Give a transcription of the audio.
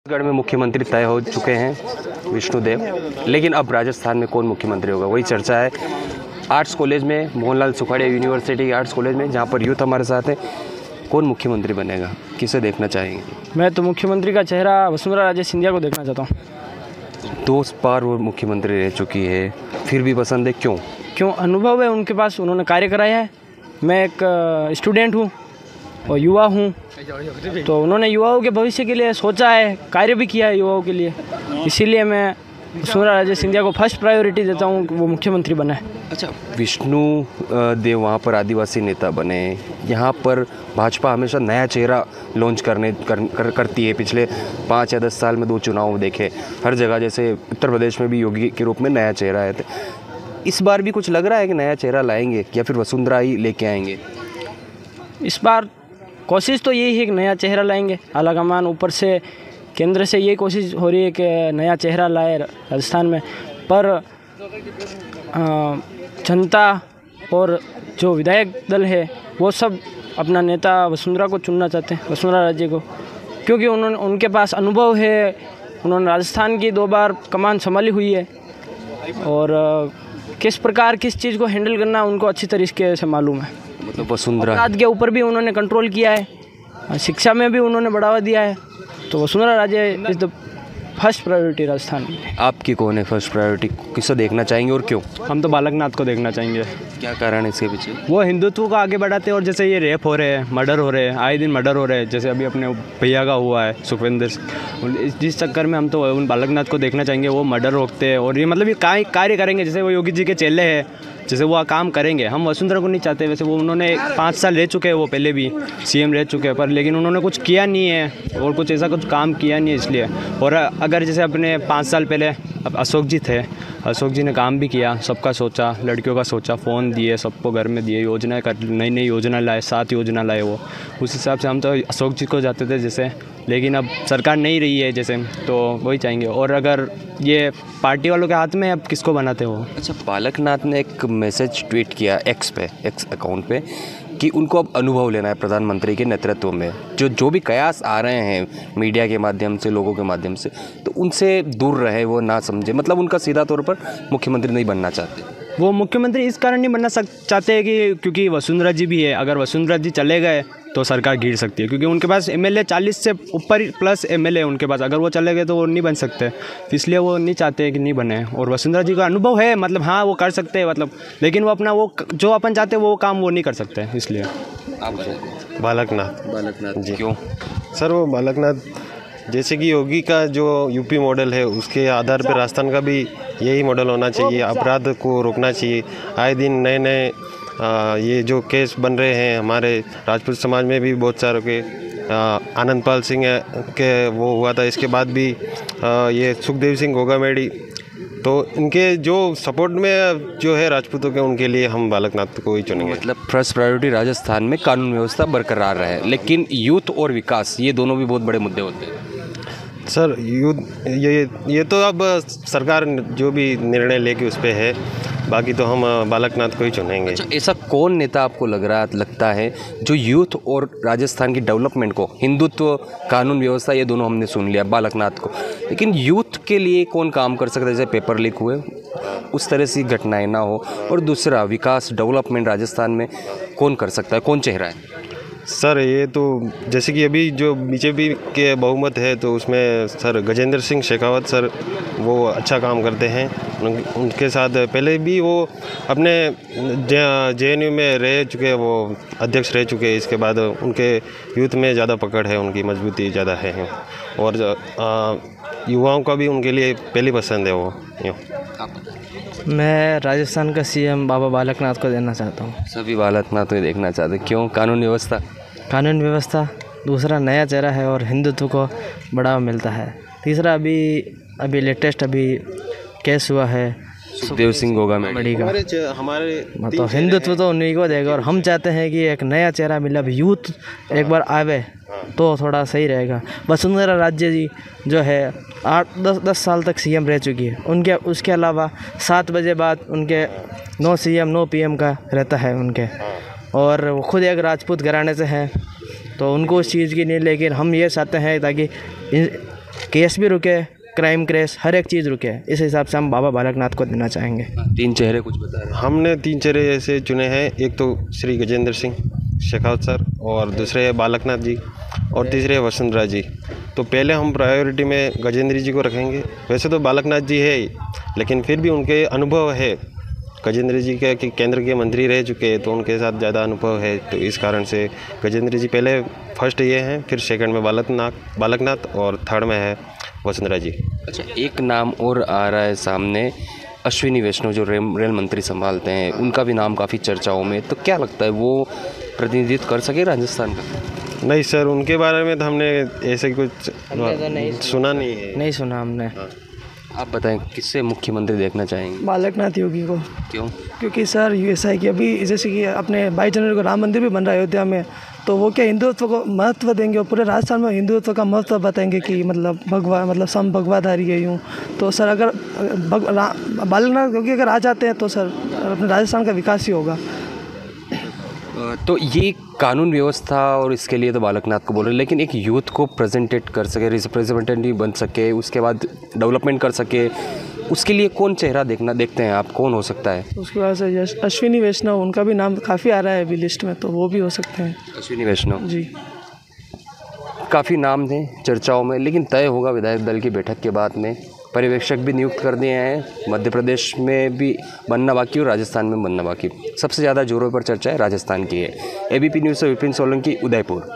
छत्तीसगढ़ में मुख्यमंत्री तय हो चुके हैं विष्णुदेव, लेकिन अब राजस्थान में कौन मुख्यमंत्री होगा वही चर्चा है। आर्ट्स कॉलेज में, Mohanlal Sukhadia university arts college में, जहां पर यूथ हमारे साथ है, कौन मुख्यमंत्री बनेगा, किसे देखना चाहेंगे? मैं तो मुख्यमंत्री का चेहरा वसुंधरा राजे सिंधिया को देखना चाहता हूँ। 2 बार वो मुख्यमंत्री रह चुकी है, फिर भी पसंद है, क्यों? अनुभव है उनके पास, उन्होंने कार्य कराया है। मैं एक स्टूडेंट हूँ और युवा हूँ, तो उन्होंने युवाओं के भविष्य के लिए सोचा है, कार्य भी किया है युवाओं के लिए, इसीलिए मैं वसुंधरा राजे सिंधिया को फर्स्ट प्रायोरिटी देता हूँ कि वो मुख्यमंत्री बने। अच्छा, विष्णु देव वहाँ पर आदिवासी नेता बने, यहाँ पर भाजपा हमेशा नया चेहरा लॉन्च करती है। पिछले 5 या 10 साल में 2 चुनाव देखे, हर जगह, जैसे उत्तर प्रदेश में भी योगी के रूप में नया चेहरा है। इस बार भी कुछ लग रहा है कि नया चेहरा लाएंगे या फिर वसुंधरा ही लेके आएंगे? इस बार कोशिश तो यही है कि नया चेहरा लाएंगे। आलाकमान ऊपर से, केंद्र से ये कोशिश हो रही है कि नया चेहरा लाए राजस्थान में, पर जनता और जो विधायक दल है वो सब अपना नेता वसुंधरा को चुनना चाहते हैं, वसुंधरा राजे को, क्योंकि उनके पास अनुभव है। उन्होंने राजस्थान की 2 बार कमान संभाली हुई है और किस प्रकार किस चीज़ को हैंडल करना उनको अच्छी तरीके से मालूम है। मतलब वसुंधरा अपराध के ऊपर भी उन्होंने कंट्रोल किया है, शिक्षा में भी उन्होंने बढ़ावा दिया है, तो Vasundhara Raje is the first priority Rajasthan में। आपकी कौन है फर्स्ट प्रायोरिटी, किसे देखना चाहेंगे और क्यों? हम तो बालकनाथ को देखना चाहेंगे। क्या कारण है इसके पीछे? वो हिंदुत्व को आगे बढ़ाते हैं, और जैसे ये रेप हो रहे हैं, मर्डर हो रहे हैं, आए दिन मर्डर हो रहे हैं, जैसे अभी अपने भैया का हुआ है सुखविंदर सिंह, जिस चक्कर में हम तो उन बालकनाथ को देखना चाहेंगे। वो मर्डर रोकते हैं और ये मतलब ये कार्य करेंगे, जैसे वो योगी जी के चेले हैं, जैसे वो काम करेंगे। हम वसुंधरा को नहीं चाहते, वैसे वो उन्होंने 5 साल रह चुके हैं, वो पहले भी सीएम रह चुके हैं, पर लेकिन उन्होंने कुछ किया नहीं है और कुछ ऐसा कुछ काम किया नहीं है, इसलिए। और अगर जैसे अपने 5 साल पहले अब अशोक जी थे, अशोक जी ने काम भी किया, सबका सोचा, लड़कियों का सोचा, फ़ोन दिए, सबको घर में दिए, योजनाएं नई नई योजना लाए, 7 योजना लाए वो। उस हिसाब से हम तो अशोक जी को जाते थे जैसे, लेकिन अब सरकार नहीं रही है जैसे, तो वही चाहेंगे। और अगर ये पार्टी वालों के हाथ में, अब किसको बनाते हो? अच्छा, बालकनाथ ने एक मैसेज ट्वीट किया एक्स अकाउंट पे कि उनको अब अनुभव लेना है प्रधानमंत्री के नेतृत्व में। जो भी कयास आ रहे हैं मीडिया के माध्यम से, लोगों के माध्यम से, तो उनसे दूर रहे, वो ना समझे। मतलब उनका सीधा तौर पर मुख्यमंत्री नहीं बनना चाहते। वो मुख्यमंत्री इस कारण नहीं बनना चाहते हैं कि क्योंकि वसुंधरा जी भी है। अगर वसुंधरा जी चले गए तो सरकार गिर सकती है, क्योंकि उनके पास एमएलए 40 से ऊपर प्लस एमएलए उनके पास। अगर वो चले गए तो वो नहीं बन सकते, इसलिए वो नहीं चाहते कि नहीं बने। और वसुंधरा जी का अनुभव है, मतलब हाँ वो कर सकते हैं, मतलब, लेकिन वो अपना वो जो अपन चाहते हैं वो काम वो नहीं कर सकते, इसलिए। आप बालकनाथ जी, क्यों? सर, वो बालकनाथ जैसे कि योगी का जो यूपी मॉडल है, उसके आधार पर राजस्थान का भी यही मॉडल होना चाहिए। अपराध को रोकना चाहिए। आए दिन नए नए ये जो केस बन रहे हैं, हमारे राजपूत समाज में भी बहुत सारे के, आनंदपाल सिंह के वो हुआ था, इसके बाद भी ये सुखदेव सिंह गोगामेड़ी, तो इनके जो सपोर्ट में जो है राजपूतों के, उनके लिए हम बालकनाथ को ही चुनेंगे। मतलब फर्स्ट प्रायोरिटी राजस्थान में कानून व्यवस्था बरकरार रहे, लेकिन यूथ और विकास, ये दोनों भी बहुत बड़े मुद्दे होते हैं। सर, ये तो अब सरकार जो भी निर्णय लेके उस पर है, बाकी तो हम बालकनाथ को ही चुनेंगे। अच्छा, ऐसा कौन नेता आपको लगता है जो यूथ और राजस्थान की डेवलपमेंट को, हिंदुत्व, कानून व्यवस्था, ये दोनों हमने सुन लिया, बालकनाथ को, लेकिन यूथ के लिए कौन काम कर सकता है? जैसे पेपर लीक हुए, उस तरह से घटनाएं ना हो। और दूसरा, विकास, डेवलपमेंट राजस्थान में कौन कर सकता है, कौन चेहरा है? सर, ये तो जैसे कि अभी जो बीजेपी के बहुमत है, तो उसमें सर गजेंद्र सिंह शेखावत सर, वो अच्छा काम करते हैं। उनके साथ पहले भी वो अपने जेएनयू में रह चुके, वो अध्यक्ष रह चुके। इसके बाद उनके यूथ में ज़्यादा पकड़ है, उनकी मजबूती ज़्यादा है, और युवाओं का भी उनके लिए पहली पसंद है वो। मैं राजस्थान का सीएम बाबा बालकनाथ को देना चाहता हूँ। सभी बालकनाथ को देखना चाहते, क्यों? कानून व्यवस्था, दूसरा नया चेहरा है और हिंदुत्व को बढ़ावा मिलता है। तीसरा, अभी लेटेस्ट केस हुआ है सुखदेव सिंह गोगामेड़ी का, हमारे तो हिंदुत्व तो उन्हीं को देगा, और हम चाहते हैं कि एक नया चेहरा मिले, अब यूथ एक बार आवे तो थोड़ा सही रहेगा। वसुंधरा राजे जी जो है 8-10 साल तक सीएम रह चुकी है, उसके अलावा 7 बजे बाद उनके नो सीएम नो पीएम का रहता है उनके, और वो खुद एक राजपूत घराने से हैं, तो उनको उस चीज़ की नहीं। लेकिन हम ये चाहते हैं ताकि केस भी रुके, क्राइम केस हर एक चीज़ रुके। इस हिसाब से हम बाबा बालकनाथ को देना चाहेंगे। 3 चेहरे कुछ बता रहे हैं। हमने 3 चेहरे ऐसे चुने हैं, एक तो श्री गजेंद्र सिंह शेखावत सर, और दूसरे है बालकनाथ जी, और तीसरे है वसुंधरा जी। तो पहले हम प्रायोरिटी में गजेंद्र जी को रखेंगे। वैसे तो बालकनाथ जी है ही, लेकिन फिर भी उनके अनुभव है, गजेंद्र जी के कि केंद्र के मंत्री रह चुके हैं, तो उनके साथ ज़्यादा अनुभव है, तो इस कारण से गजेंद्र जी पहले फर्स्ट ये हैं, फिर सेकंड में बालकनाथ और थर्ड में है वसुंधरा जी। अच्छा, एक नाम और आ रहा है सामने, अश्विनी वैष्णव जो रेल मंत्री संभालते हैं, उनका भी नाम काफ़ी चर्चाओं में। तो क्या लगता है वो प्रतिनिधित्व कर सके राजस्थान का? नहीं सर, उनके बारे में तो हमने ऐसे कुछ सुना नहीं है। नहीं सुना हमने। आप बताएं, किससे मुख्यमंत्री देखना चाहेंगे? बालकनाथ योगी को। क्यों? क्योंकि सर ऐसा है कि अभी जैसे कि अपने 22 जनवरी को राम मंदिर भी बन रहा है अयोध्या में, तो वो क्या हिंदुत्व को महत्व देंगे और पूरे राजस्थान में हिंदुत्व का महत्व बताएंगे कि मतलब सम भगवाधारी है यूँ। तो सर अगर बालकनाथ योगी अगर आ जाते हैं तो सर अपने राजस्थान का विकास ही होगा। तो ये कानून व्यवस्था और इसके लिए तो बालकनाथ को बोल रहे हैं, लेकिन एक यूथ को प्रेजेंटेट कर सके, रिप्रेजेंटेटिव बन सके, उसके बाद डेवलपमेंट कर सके, उसके लिए कौन चेहरा देखते हैं आप, कौन हो सकता है? उसके बाद से अश्विनी वैष्णव, उनका भी नाम काफ़ी आ रहा है अभी लिस्ट में, तो वो भी हो सकते हैं। अश्विनी वैष्णव जी, काफ़ी नाम थे चर्चाओं में, लेकिन तय होगा विधायक दल की बैठक के बाद में। पर्यवेक्षक भी नियुक्त कर दिए हैं, मध्य प्रदेश में भी बनना बाकी और राजस्थान में बनना बाकी। सबसे ज़्यादा जोरों पर चर्चा है राजस्थान की है। ABP न्यूज़ से विपिन सोलंकी, उदयपुर।